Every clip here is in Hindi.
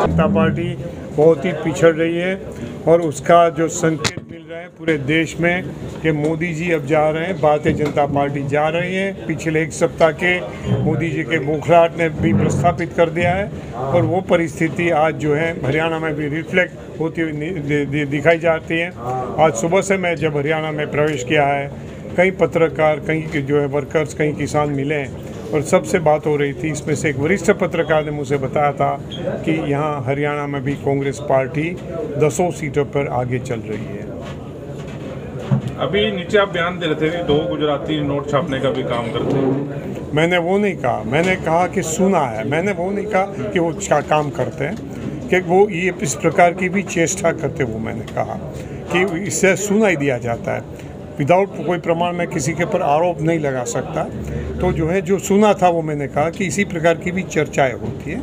जनता पार्टी बहुत ही पिछड़ रही है और उसका जो संकेत मिल रहा है पूरे देश में कि मोदी जी अब जा रहे हैं, भारतीय जनता पार्टी जा रही है। पिछले एक सप्ताह के मोदी जी के बौखलाहट ने भी प्रस्थापित कर दिया है और वो परिस्थिति आज जो है हरियाणा में भी रिफ्लेक्ट होती हुई दिखाई जाती है। आज सुबह से मैं जब हरियाणा में प्रवेश किया है, कई पत्रकार, कई जो है वर्कर्स, कई किसान मिले और सबसे बात हो रही थी। इसमें से एक वरिष्ठ पत्रकार ने मुझे बताया था कि यहाँ हरियाणा में भी कांग्रेस पार्टी 10 सीटों पर आगे चल रही है। अभी नीचे आप बयान दे रहे थे 2 गुजराती नोट छापने का भी काम करते हैं। मैंने वो नहीं कहा, मैंने कहा कि सुना है। मैंने वो नहीं कहा कि वो काम करते हैं, कि वो ये इस प्रकार की भी चेष्टा करते। वो मैंने कहा कि इससे सुना ही दिया जाता है, विदाउट कोई प्रमाण में किसी के ऊपर आरोप नहीं लगा सकता। तो जो है जो सुना था वो मैंने कहा कि इसी प्रकार की भी चर्चाएं होती हैं,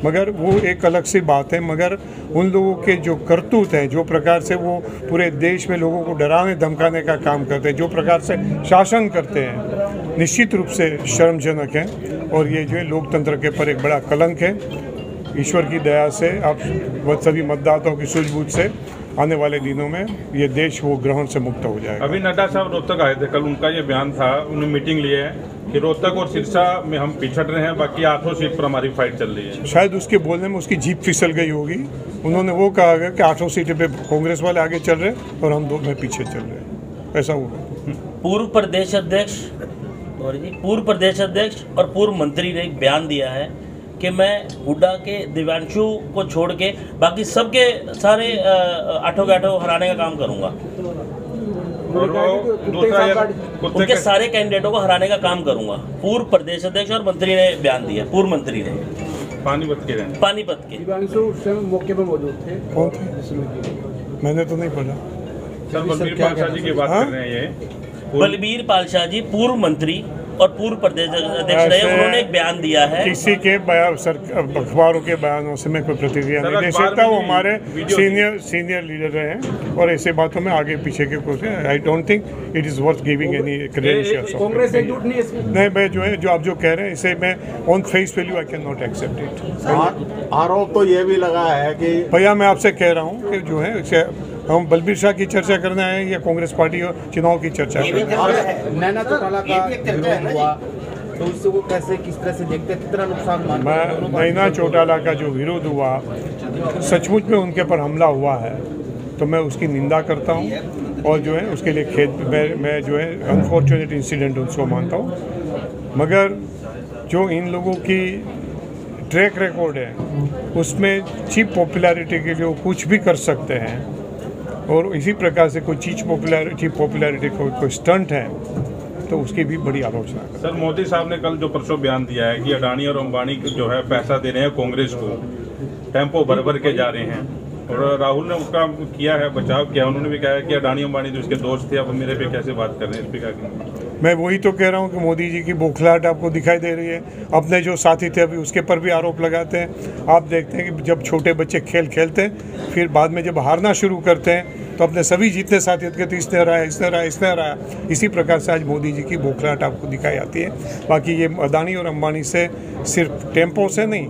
मगर वो एक अलग सी बात है। मगर उन लोगों के जो करतूत हैं, जो प्रकार से वो पूरे देश में लोगों को डराने धमकाने का काम करते हैं, जो प्रकार से शासन करते हैं, निश्चित रूप से शर्मजनक है और ये जो है लोकतंत्र के ऊपर एक बड़ा कलंक है। ईश्वर की दया से अब सभी मतदाताओं की सूझबूझ से आने वाले दिनों में ये देश वो ग्रहण से मुक्त हो जाएगा। अभी नड्डा साहब रोहतक आए थे, कल उनका ये बयान था, उन्होंने मीटिंग ली है कि रोहतक और सिरसा में हम पिछड़ रहे हैं, बाकी 8 सीट पर हमारी फाइट चल रही है। शायद उसके बोलने में उसकी जीप फिसल गई होगी। उन्होंने वो कहा गया कि 8 सीटें पे कांग्रेस वाले आगे चल रहे हैं और हम 2 में पीछे चल रहे हैं, ऐसा होगा। पूर्व प्रदेश अध्यक्ष और पूर्व मंत्री ने एक बयान दिया है कि मैं हुड्डा के दिव्यांशु को छोड़ के बाकी सबके सारे 8 के 8 हराने का काम करूंगा और वो दूसरा उनके सारे कैंडिडेटों को हराने का काम करूंगा। पूर्व प्रदेश अध्यक्ष और मंत्री ने बयान दिया, पूर्व मंत्री ने पानीपत के दिव्यांशु उस समय मौके पर मौजूद थे। कौन थे? मैंने तो नहीं पढ़ा। सर बलबीर पालशाह जी की बात कर रहे हैं ये। बलबीर पालशाह जी पूर्व मंत्री और पूर्व प्रदेश अध्यक्ष रहे, उन्होंने एक बयान दिया है। किसी के अखबारों के बयानों से मैं कोई प्रतिक्रिया नहीं दे सकता। वो हमारे सीनियर लीडर रहे हैं और ऐसे बातों में आगे पीछे के कुछ I don't think it is worth giving any credentials. Congress से झूठ नहीं नहीं, मैं जो है जो आप जो कह रहे हैं इसे मैं on face value I can not accept it. आरोप तो ये भी लगा है कि भैया मैं आपसे कह रहा हूँ कि जो है हम बलबीर शाह की चर्चा करना है या कांग्रेस पार्टी और चुनाव की चर्चा करना है। नैना चौटाला का विरोध हुआ तो उससे वो कैसे किस तरह से देखते हैं, कितना नुकसान मानते हैं? मैं नैना चौटाला का जो विरोध हुआ, सचमुच में उनके पर हमला हुआ है तो मैं उसकी निंदा करता हूँ और जो है उसके लिए खेद मैं जो है अनफॉर्चुनेट इंसिडेंट उसको मानता हूँ। मगर जो इन लोगों की ट्रैक रिकॉर्ड है उसमें चीप पॉपुलैरिटी के लिए वो कुछ भी कर सकते हैं और इसी प्रकार से कोई चीप पॉपुलैरिटी कोई स्टंट है तो उसकी भी बड़ी आलोचना है। सर मोदी साहब ने कल जो परसों बयान दिया है कि अडानी और अंबानी जो है पैसा दे रहे हैं कांग्रेस को, टेम्पो भर भर के जा रहे हैं और राहुल ने उसका किया है बचाव किया। उन्होंने भी कहा है कि अडानी अंबानी जो उसके दोस्त थे अब मेरे पे कैसे बात कर रहे हैं, इस पर क्या? मैं वही तो कह रहा हूँ कि मोदी जी की बौखलाहट आपको दिखाई दे रही है। अपने जो साथी थे अभी उसके पर भी आरोप लगाते हैं। आप देखते हैं कि जब छोटे बच्चे खेल खेलते हैं फिर बाद में जब हारना शुरू करते हैं तो अपने सभी जितने साथी कहते इसने हराया। इसी प्रकार से आज मोदी जी की बौखलाहट आपको दिखाई आती है। बाकी ये अडानी और अंबानी से सिर्फ टेम्पो से नहीं,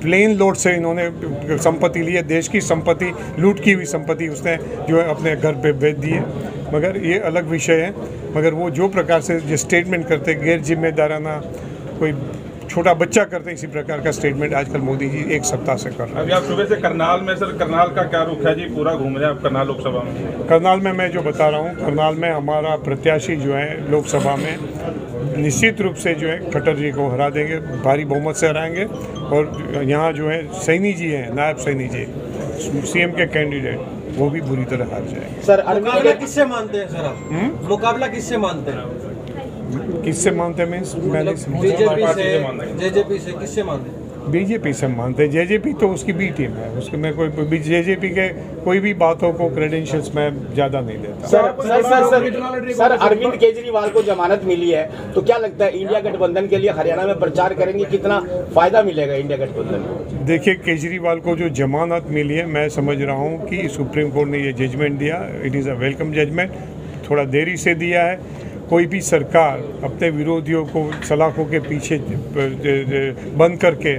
प्लेन लोड से इन्होंने संपत्ति ली है। देश की संपत्ति, लूट की हुई संपत्ति उसने जो है अपने घर पे बेच दी है। मगर ये अलग विषय है। मगर वो जो प्रकार से जो स्टेटमेंट करते गैर जिम्मेदाराना, कोई छोटा बच्चा करते हैं, इसी प्रकार का स्टेटमेंट आजकल मोदी जी एक सप्ताह से कर रहे हैं। अभी आप सुबह से करनाल में, सर करनाल का क्या रुख है जी? पूरा घूम रहे हैं आप करनाल लोकसभा में। करनाल में मैं जो बता रहा हूँ, करनाल में हमारा प्रत्याशी जो है लोकसभा में निश्चित रूप से जो है खट्टर जी को हरा देंगे, भारी बहुमत से हराएंगे। और यहाँ जो है सैनी जी हैं, नायब सैनी जी सीएम के कैंडिडेट, वो भी बुरी तरह हार जाएंगे। सर मुकाबला किससे मानते हैं सर आप? मुकाबला किससे मानते हैं? किससे मानते मीन्स मैंने जेजेपी से किससे मानते हैं? बीजेपी से मानते हैं। जेजेपी तो उसकी बी टीम है, उसके में कोई जेजेपी के कोई भी बातों को क्रेडेंशियल्स में ज़्यादा नहीं देता। सर अरविंद केजरीवाल को जमानत मिली है तो क्या लगता है इंडिया गठबंधन के लिए हरियाणा में प्रचार करेंगे, कितना फायदा मिलेगा इंडिया गठबंधन को? देखिए, केजरीवाल को जो जमानत मिली है, मैं समझ रहा हूँ कि सुप्रीम कोर्ट ने ये जजमेंट दिया, it is a welcome judgement. थोड़ा देरी से दिया है। कोई भी सरकार अपने विरोधियों को सलाखों के पीछे बंद करके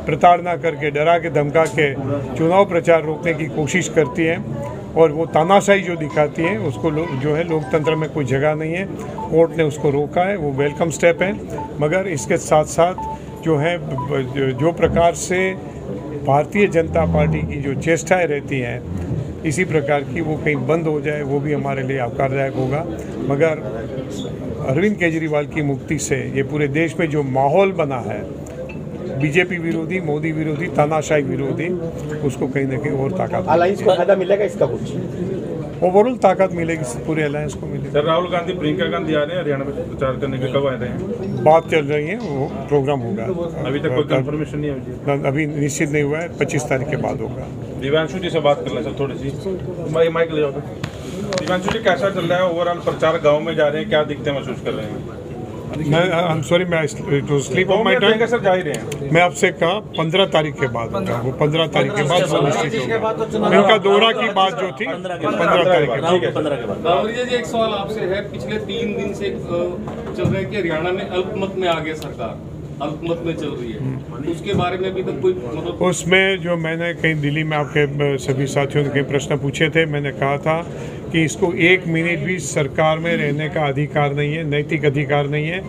प्रताड़ना करके, डरा के धमका के चुनाव प्रचार रोकने की कोशिश करती हैं और वो तानाशाही जो दिखाती है उसको जो है लोकतंत्र में कोई जगह नहीं है। कोर्ट ने उसको रोका है, वो वेलकम स्टेप है। मगर इसके साथ साथ जो है जो प्रकार से भारतीय जनता पार्टी की जो चेष्टाएं रहती हैं इसी प्रकार की वो कहीं बंद हो जाए वो भी हमारे लिए आवकारदायक होगा। मगर अरविंद केजरीवाल की मुक्ति से ये पूरे देश में जो माहौल बना है बीजेपी विरोधी, मोदी विरोधी, तानाशाही विरोधी, उसको कहीं ना कहीं और ताकत, अलायंस को फायदा मिलेगा इसका कुछ? ओवरऑल ताकत मिलेगी, पूरे अलायंस को मिलेगी। सर राहुल गांधी, प्रियंका गांधी आ रहे हैं हरियाणा में प्रचार करने के, कब आ रहे हैं? बात चल रही है, वो प्रोग्राम होगा। अभी तक कोई कंफर्मेशन नहीं हुई? अभी निश्चित नहीं हुआ है, 25 तारीख के बाद होगा। दिव्यांशु जी से बात कर लें सर थोड़ी सी, माइक ले जाओ। दिव्यांशु जी कैसा चल रहा है ओवरऑल प्रचार? गाँव में जा रहे हैं, क्या दिक्कतें महसूस कर रहे हैं? I'm sorry, मैं sleep on my time. Sir जा ही रहे हैं। मैं आपसे कहा 15 तारीख के बाद होगा, वो 15 तारीख के बाद निश्चित होगा। इनका दौरा की बात जो थी 15 तारीख के बाद। बावरिया जी, एक सवाल आपसे है, पिछले 3 दिन से चल रहा है कि हरियाणा में अल्पमत में आ गया सरकार, अल्पमत में चल रही है, उसके बारे में अभी तक कोई मतलब? उसमें जो मैंने कहीं दिल्ली में आपके सभी साथियों ने कई प्रश्न पूछे थे, मैंने कहा था कि इसको 1 मिनट भी सरकार में रहने का अधिकार नहीं है, नैतिक अधिकार नहीं है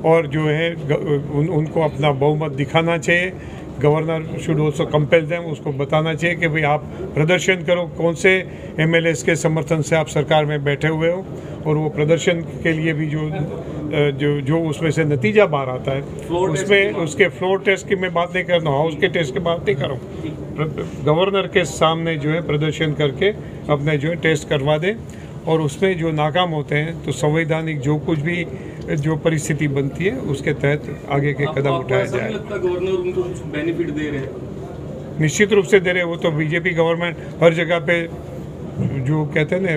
और जो है उनको अपना बहुमत दिखाना चाहिए। Governor should also compel them, उसको बताना चाहिए कि भाई आप प्रदर्शन करो, कौन से एमएलएस के समर्थन से आप सरकार में बैठे हुए हो, और वो प्रदर्शन के लिए भी जो उसमें से नतीजा बाहर आता है उसमें उसके फ्लोर टेस्ट की मैं बात नहीं कर रहा हूँ, हाउस के टेस्ट की बात नहीं कर रहा हूँ। गवर्नर के सामने जो है प्रदर्शन करके अपने जो है टेस्ट करवा दें और उसमें जो नाकाम होते हैं तो संवैधानिक जो कुछ भी जो परिस्थिति बनती है उसके तहत आगे के कदम उठाया जाए। गवर्नर उनको कुछ बेनिफिट दे रहे हैं? निश्चित रूप से दे रहे हैं, वो तो बीजेपी गवर्नमेंट हर जगह पे जो कहते हैं ना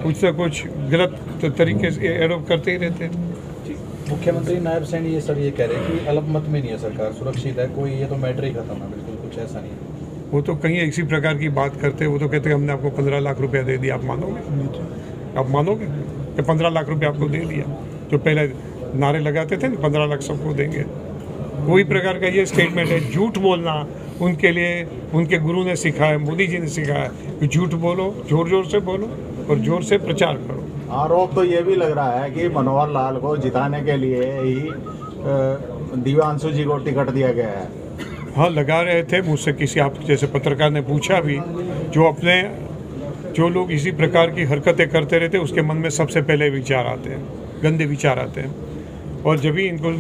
कुछ ना कुछ गलत तरीके से आरोप करते ही रहते हैं। मुख्यमंत्री नायब सैन ये सब ये कह रहे हैं कि अल्पमत में नहीं है सरकार, सुरक्षित है, कोई ये तो मैटर ही खत्म है, बिल्कुल कुछ ऐसा नहीं है। वो तो कहीं इसी प्रकार की बात करते हैं, वो तो कहते हैं हमने आपको 15 लाख रुपया दे दिया, आप मानोगे? आप मानोगे कि 15 लाख रुपया आपको दे दिया? जो पहले नारे लगाते थे ना 15 लाख सबको देंगे, कोई प्रकार का ये स्टेटमेंट है। झूठ बोलना उनके लिए उनके गुरु ने सिखाया, मोदी जी ने सिखाया कि झूठ बोलो, जोर जोर से बोलो और जोर से प्रचार करो। आरोप तो ये भी लग रहा है कि मनोहर लाल को जिताने के लिए ही दिव्यांशु जी को टिकट दिया गया है। हाँ, लगा रहे थे। मुझसे किसी आप जैसे पत्रकार ने पूछा भी, जो लोग इसी प्रकार की हरकतें करते रहते उसके मन में सबसे पहले विचार आते हैं, गंदे विचार आते हैं। और जब भी इनको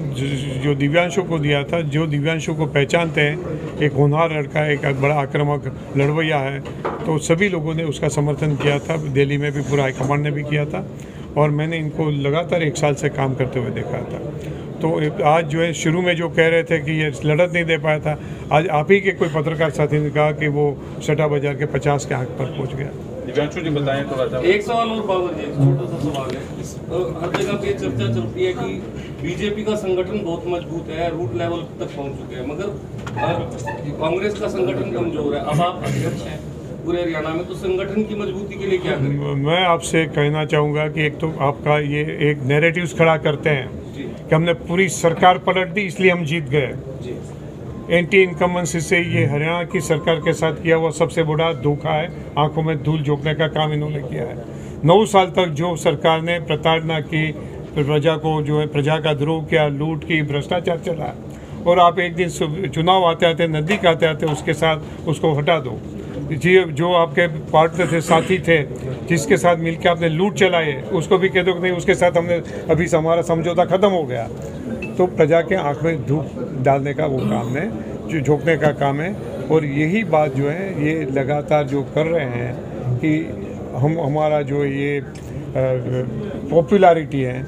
जो दिव्यांशु को दिया था, जो दिव्यांशु को पहचानते हैं, एक होनहार लड़का है, एक बड़ा आक्रामक लड़वैया है, तो सभी लोगों ने उसका समर्थन किया था। दिल्ली में भी पूरा हाईकमांड ने भी किया था और मैंने इनको लगातार 1 साल से काम करते हुए देखा था। तो आज जो है शुरू में जो कह रहे थे कि ये लड़त नहीं दे पाया था, आज आप ही के कोई पत्रकार साथी ने कहा कि वो सटा बाजार के 50 के आंक पर पहुँच गया। दिव्यांशु जी बताएं थोड़ा सा। एक सवाल और बाबर जी, छोटा सा सवाल है। हर जगह पे चर्चा चलती है कि बीजेपी का संगठन बहुत मजबूत है, रूट लेवल तक पहुंच चुके हैं, मगर कांग्रेस का संगठन कमजोर है। अब आप अध्यक्ष हैं पूरे हरियाणा में, तो संगठन की मजबूती के लिए क्या करें? मैं आपसे कहना चाहूँगा कि एक तो आपका ये एक नैरेटिव्स खड़ा करते हैं कि हमने पूरी सरकार पलट दी इसलिए हम जीत गए। एंटी इनकम्बेंसी से ये हरियाणा की सरकार के साथ किया हुआ सबसे बड़ा धोखा है, आंखों में धूल झोंकने का काम इन्होंने किया है। 9 साल तक जो सरकार ने प्रताड़ना की, प्रजा को जो है प्रजा का द्रोह किया, लूट की, भ्रष्टाचार चला, और आप एक दिन चुनाव आते आते, नज़दीक आते आते उसके साथ उसको हटा दो। जी, जो आपके पार्टनर थे, साथी थे, जिसके साथ मिलकर आपने लूट चलाए, उसको भी कह दो कि नहीं उसके साथ हमने अभी हमारा समझौता ख़त्म हो गया। तो प्रजा के आंख में धूप डालने का वो काम है, जो झोंकने का काम है। और यही बात जो है ये लगातार जो कर रहे हैं कि हमारा जो ये पॉपुलैरिटी है,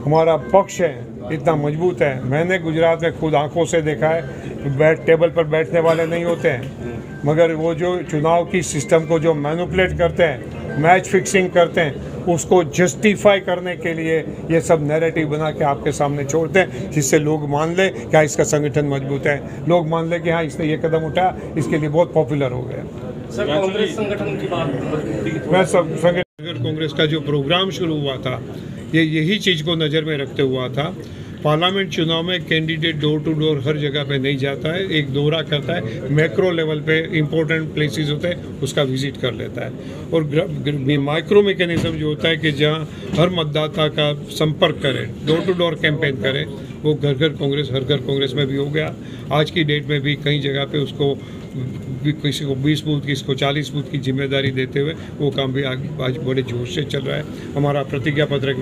हमारा पक्ष है, इतना मजबूत है। मैंने गुजरात में खुद आंखों से देखा है, टेबल पर बैठने वाले नहीं होते हैं, मगर वो जो चुनाव की सिस्टम को जो मैनिपुलेट करते हैं, मैच फिक्सिंग करते हैं, उसको जस्टिफाई करने के लिए ये सब नैरेटिव बना के आपके सामने छोड़ते हैं, जिससे लोग मान ले क्या इसका संगठन मजबूत है, लोग मान ले कि हाँ इसने ये कदम उठाया, इसके लिए बहुत पॉपुलर हो गया। सर, कांग्रेस संगठन की बात, मैं सब संगठन कांग्रेस का जो प्रोग्राम शुरू हुआ था ये यही चीज़ को नज़र में रखते हुआ था पार्लियामेंट चुनाव में कैंडिडेट डोर टू डोर हर जगह पे नहीं जाता है, एक दौरा करता है, मैक्रो लेवल पे इंपॉर्टेंट प्लेसेस होते हैं उसका विजिट कर लेता है, और माइक्रो मैकेनिज्म जो होता है कि जहाँ हर मतदाता का संपर्क करे, डोर टू डोर कैंपेन करे, वो घर घर कांग्रेस, हर घर कांग्रेस में भी हो गया। आज की डेट में भी कई जगह पे उसको किसी को 20 बूथ, किसी को 40 बूथ की जिम्मेदारी देते हुए वो काम भी आज बड़े जोश से चल रहा है। हमारा प्रतिज्ञा पत्र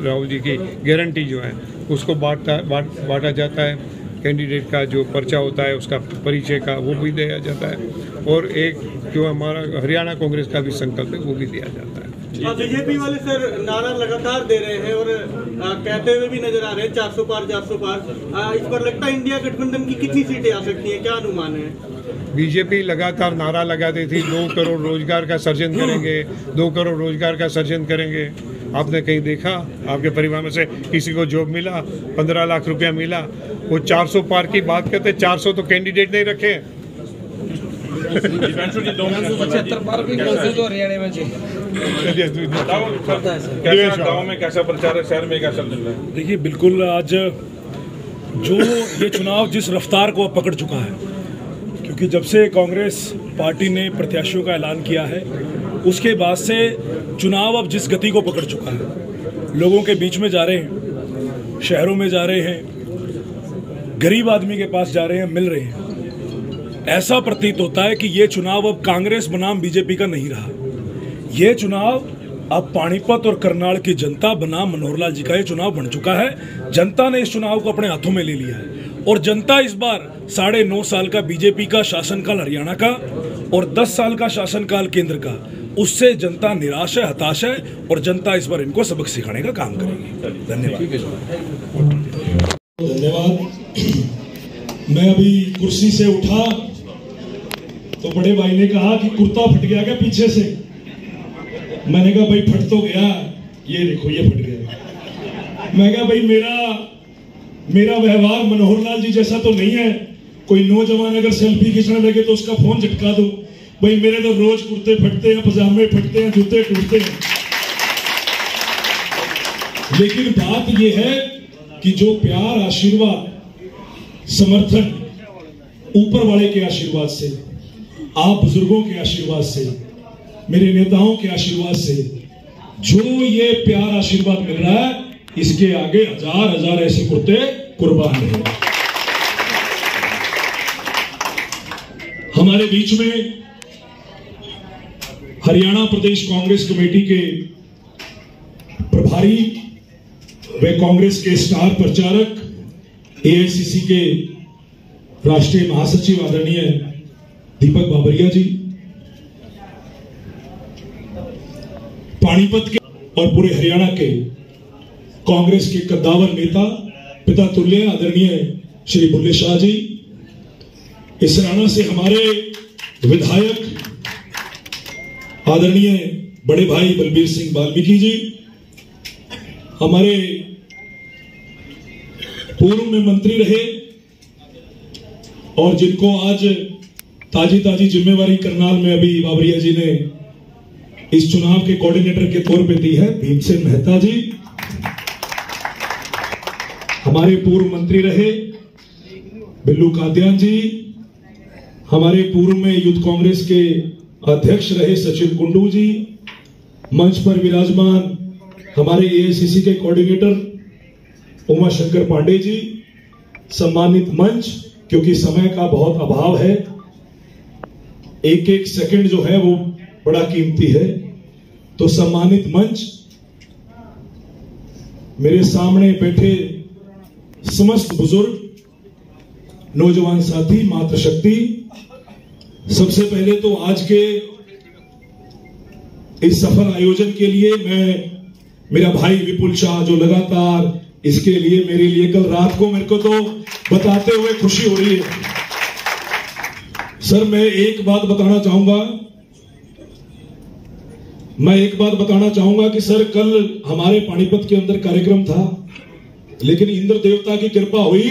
राहुल जी की गारंटी जो है उसको बांटा जाता है, कैंडिडेट का जो पर्चा होता है उसका परिचय का वो भी दिया जाता है, और एक जो हमारा हरियाणा कांग्रेस का भी संकल्प है वो भी दिया जाता है। बीजेपी वाले सर नारा लगातार दे रहे हैं और कहते हुए भी नजर आ रहे हैं 400 पार 400 पार। इस पर लगता है इंडिया गठबंधन की कितनी सीटें आ सकती हैं, क्या अनुमान है? बीजेपी लगातार नारा लगाती थी 2 करोड़ रोजगार का सर्जन करेंगे, 2 करोड़ रोजगार का सर्जन करेंगे। आपने कहीं देखा आपके परिवार में से किसी को जॉब मिला, 15 लाख रुपया मिला? वो 400 पार की बात करते, 400 तो कैंडिडेट नहीं रखे। गाँव में कैसा प्रचार है, शहर में कैसा चल रहा है? देखिए बिल्कुल, आज जो ये चुनाव जिस रफ्तार को पकड़ चुका है, क्योंकि जब से कांग्रेस पार्टी ने प्रत्याशियों का ऐलान किया है उसके बाद से चुनाव अब जिस गति को पकड़ चुका है, लोगों के बीच में जा रहे हैं, शहरों में जा रहे हैं, गरीब आदमी के पास जा रहे हैं, मिल रहे हैं। ऐसा प्रतीत होता है कि ये चुनाव अब कांग्रेस बनाम बीजेपी का नहीं रहा, ये चुनाव अब पानीपत और करनाल की जनता बनाम मनोहर लाल जी का ये चुनाव बन चुका है। जनता ने इस चुनाव को अपने हाथों में ले लिया है, और जनता इस बार 9.5 साल का बीजेपी का शासनकाल हरियाणा का और 10 साल का शासनकाल केंद्र का, उससे जनता निराश है, हताश है, और जनता इस बार इनको सबक सिखाने का काम करेगी। धन्यवाद। मैं अभी कुर्सी से उठा तो बड़े भाई ने कहा कि कुर्ता फट गया क्या पीछे से? मैंने कहा भाई फट तो गया, ये देखो ये फट गया। मैं कहा भाई मेरा व्यवहार मनोहर लाल जी जैसा तो नहीं है, कोई नौजवान अगर सेल्फी खींचने लगे तो उसका फोन झटका दो। भाई मेरे तो रोज कुर्ते फटते हैं, पजामे फटते हैं, जूते टूटते हैं। लेकिन बात यह है कि जो प्यार, आशीर्वाद, समर्थन ऊपर वाले के आशीर्वाद से, आप बुजुर्गों के आशीर्वाद से, मेरे नेताओं के आशीर्वाद से जो ये प्यार आशीर्वाद मिल रहा है, इसके आगे हजार ऐसे कुर्ते कुर्बान हैं। हमारे बीच में हरियाणा प्रदेश कांग्रेस कमेटी के प्रभारी व कांग्रेस के स्टार प्रचारक, एआईसीसी के राष्ट्रीय महासचिव आदरणीय दीपक बाबरिया जी, पानीपत के और पूरे हरियाणा के कांग्रेस के कद्दावर नेता, पिता तुल्य आदरणीय श्री बुल्ले शाह जी, इस हरियाणा से हमारे विधायक आदरणीय बड़े भाई बलबीर सिंह वाल्मीकि जी, हमारे पूर्व में मंत्री रहे और जिनको आज ताजी जिम्मेवारी करनाल में अभी बाबरिया जी ने इस चुनाव के कोऑर्डिनेटर के तौर पे दी है, भीमसेन मेहता जी, हमारे पूर्व मंत्री रहे बिल्लू कादियान जी, हमारे पूर्व में यूथ कांग्रेस के अध्यक्ष रहे सचिन कुंडू जी, मंच पर विराजमान हमारे एआईसीसी के कोऑर्डिनेटर उमा शंकर पांडे जी, सम्मानित मंच, क्योंकि समय का बहुत अभाव है, एक सेकंड जो है वो बड़ा कीमती है, तो सम्मानित मंच, मेरे सामने बैठे समस्त बुजुर्ग, नौजवान साथी, मातृशक्ति, सबसे पहले तो आज के इस सफल आयोजन के लिए मैं, मेरा भाई विपुल शाह जो लगातार इसके लिए मेरे लिए कल रात को मेरे को तो बताते हुए खुशी हो रही है। सर मैं एक बात बताना चाहूंगा कि सर कल हमारे पानीपत के अंदर कार्यक्रम था, लेकिन इंद्र देवता की कृपा हुई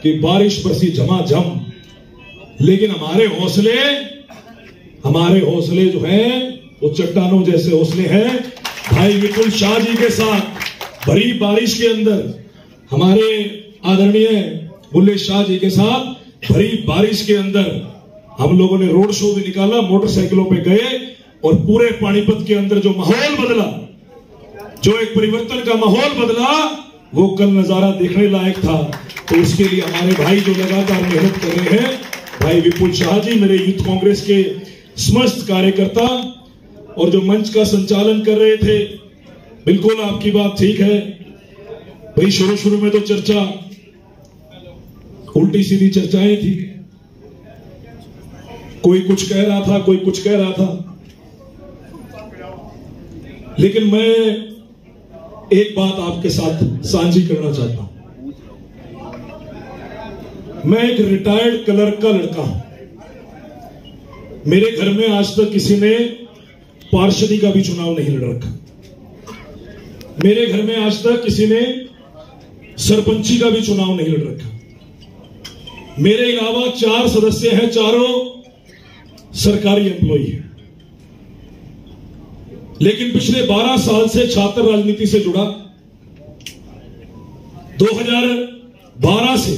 कि बारिश बरसी झमाझम, लेकिन हमारे हौसले जो हैं वो चट्टानों जैसे हौसले हैं। भाई विपुल शाह जी के साथ भरी बारिश के अंदर हमारे आदरणीय बुल्ले शाह जी के साथ भरी बारिश के अंदर हम लोगों ने रोड शो भी निकाला, मोटरसाइकिलों पे गए और पूरे पानीपत के अंदर जो माहौल बदला, जो एक परिवर्तन का माहौल बदला, वो कल नजारा देखने लायक था। तो उसके लिए हमारे भाई जो लगातार मेहनत कर रहे हैं, भाई विपुल शाह जी, मेरे यूथ कांग्रेस के समस्त कार्यकर्ता और जो मंच का संचालन कर रहे थे, बिल्कुल आपकी बात ठीक है भाई। शुरू में तो चर्चा उल्टी सीधी चर्चाएं थी, कोई कुछ कह रहा था, कोई कुछ कह रहा था, लेकिन मैं एक बात आपके साथ साझी करना चाहता हूं। मैं एक रिटायर्ड क्लर्क का लड़का हूं। मेरे घर में आज तक किसी ने पार्षदी का भी चुनाव नहीं लड़ रखा। मेरे घर में आज तक किसी ने सरपंची का भी चुनाव नहीं लड़ रखा। मेरे अलावा 4 सदस्य हैं, चारों सरकारी एम्प्लॉई हैं। लेकिन पिछले 12 साल से छात्र राजनीति से जुड़ा, 2012 से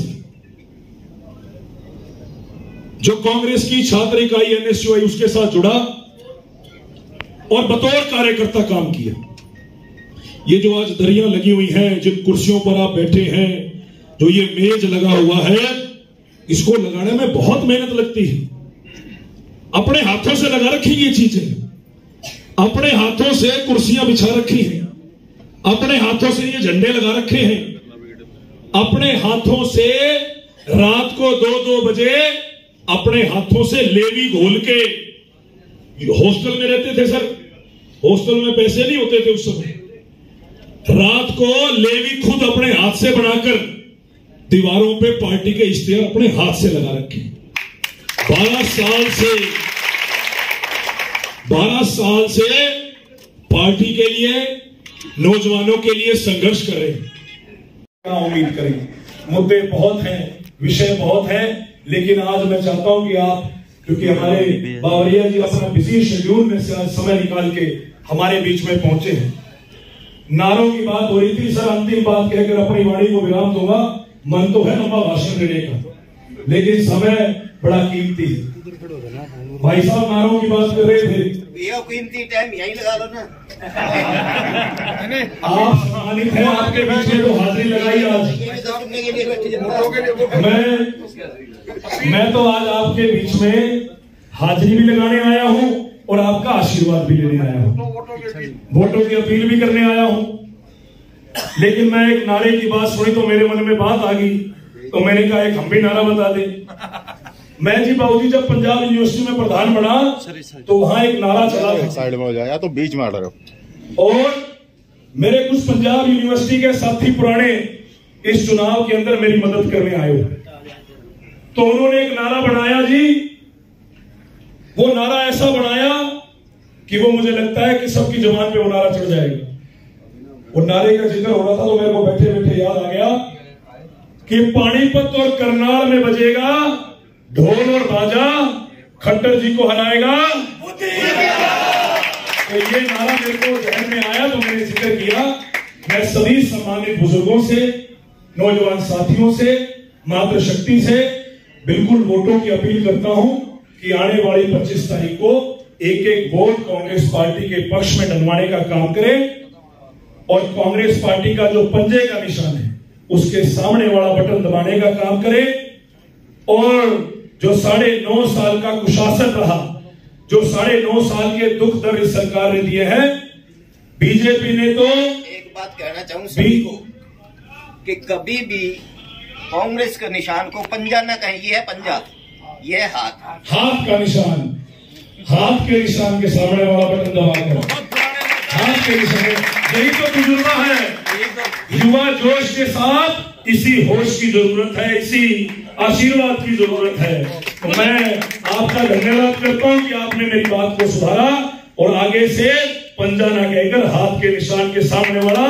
जो कांग्रेस की छात्र इकाई एनएसयूआई उसके साथ जुड़ा और बतौर कार्यकर्ता काम किया। ये जो आज दरियां लगी हुई हैं, जिन कुर्सियों पर आप बैठे हैं, जो ये मेज लगा हुआ है, इसको लगाने में बहुत मेहनत लगती है। अपने हाथों से लगा रखी ये चीजें, अपने हाथों से कुर्सियां बिछा रखी हैं, अपने हाथों से ये झंडे लगा रखे हैं, अपने हाथों से रात को 2-2 बजे अपने हाथों से लेवी घोल के, हॉस्टल में रहते थे सर, हॉस्टल में पैसे नहीं होते थे उस समय, रात को लेवी खुद अपने हाथ से बनाकर दीवारों पे पार्टी के इश्तेहार अपने हाथ से लगा रखे। 12 साल से पार्टी के लिए, नौजवानों के लिए संघर्ष कर रहे हैं। क्या उम्मीद करेंगे? मुद्दे बहुत हैं, विषय बहुत हैं, लेकिन आज मैं चाहता हूं कि आप, क्योंकि हमारे बावरिया जी अपना बिजी शेड्यूल में से आज समय निकाल के हमारे बीच में पहुंचे हैं। नारों की बात हो रही थी सर, अंतिम बात कहकर अपनी वाणी को विराम दूंगा। मन तो है लंबा भाषण देने का, लेकिन समय बड़ा कीमती है। भाई साहब नारों की बात कर रहे थे, कीमती टाइम यही लगा लो ना। आप सम्मानित हैं, आपके बीच में तो हाजिरी लगाई आज। मैं तो आज आपके बीच में हाजिरी भी लगाने आया हूं और आपका आशीर्वाद भी लेने आया हूं, वोटों की अपील भी करने आया हूं। लेकिन मैं एक नारे की बात सुनी तो मेरे मन में बात आ गई, तो मैंने कहा एक हम भी नारा बता दें। मैं जी बाबूजी जब पंजाब यूनिवर्सिटी में प्रधान बना तो वहां एक नारा चला था, साइड में हो जाए तो बीच में आ रहे हो। और मेरे कुछ पंजाब यूनिवर्सिटी के साथी पुराने इस चुनाव के अंदर मेरी मदद करने आए हुए, तो उन्होंने एक नारा बनाया जी। वो नारा ऐसा बनाया कि वो मुझे लगता है कि सबकी जुबान पे वो नारा चढ़ जाएगा। वो नारे का जिक्र हो रहा था तो मेरे को बैठे बैठे याद आ गया कि पानीपत और करनाल में बजेगा ढोल और बाजा, खट्टर जी को हराएगा। तो ये नारा मेरे को ध्यान में आया तो मैंने जिक्र किया। मैं सभी सम्मानित बुजुर्गों से, नौजवान साथियों से, मातृशक्ति से बिल्कुल वोटों की अपील करता हूं कि आने वाली 25 तारीख को एक एक वोट कांग्रेस पार्टी के पक्ष में डलवाने का काम करें और कांग्रेस पार्टी का जो पंजे का निशान है उसके सामने वाला बटन दबाने का काम करें। और जो 9.5 साल का कुशासन रहा, जो 9.5 साल के दुख दर्द इस सरकार ने दिए हैं, बीजेपी ने तो एक बात कहना चाहूँ सभी को कि कभी भी कांग्रेस के निशान को पंजा न कहें, ये है पंजा, ये है हाथ का निशान, हाथ के निशान के सामने वाला बटन दबाकर हाथ के निशान, यही तो तजुर्बा है। युवा जोश के साथ इसी होश की जरूरत है, इसी आशीर्वाद की जरूरत है। तो मैं आपका धन्यवाद करता हूं कि आपने मेरी बात को सुधारा और आगे से पंजा ना कहकर हाथ के निशान के सामने वाला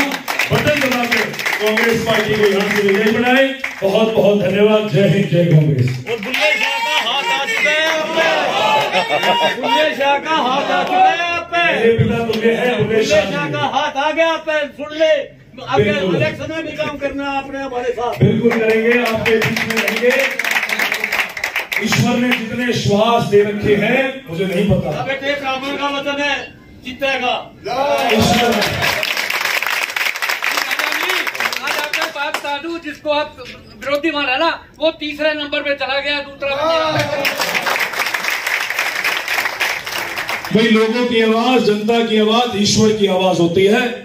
बटन दबाकर कांग्रेस पार्टी को यहां से विजयी बनाए। बहुत बहुत धन्यवाद। जय हिंद, जय कांग्रेस। बुल्ले शाह का हाथ आ चुका है, बुल्ले शाह का हाथ आ चुका है। मेरे पिता तुल्य है, बुल्ले शाह का हाथ आ गया। सुन ले, इलेक्शन में भी काम करना आपने हमारे साथ। बिल्कुल करेंगे, आपके बीच में रहेंगे। ईश्वर ने जितने श्वास दे रखे हैं मुझे नहीं पता। बेटे ब्राह्मण का वचन है, जीतेगा। आज आपने बात साधु जिसको आप विरोधी माना ना, वो तीसरे नंबर पे चला गया, दूसरा बन गया। भाई लोगों की आवाज, जनता की आवाज ईश्वर की आवाज होती है।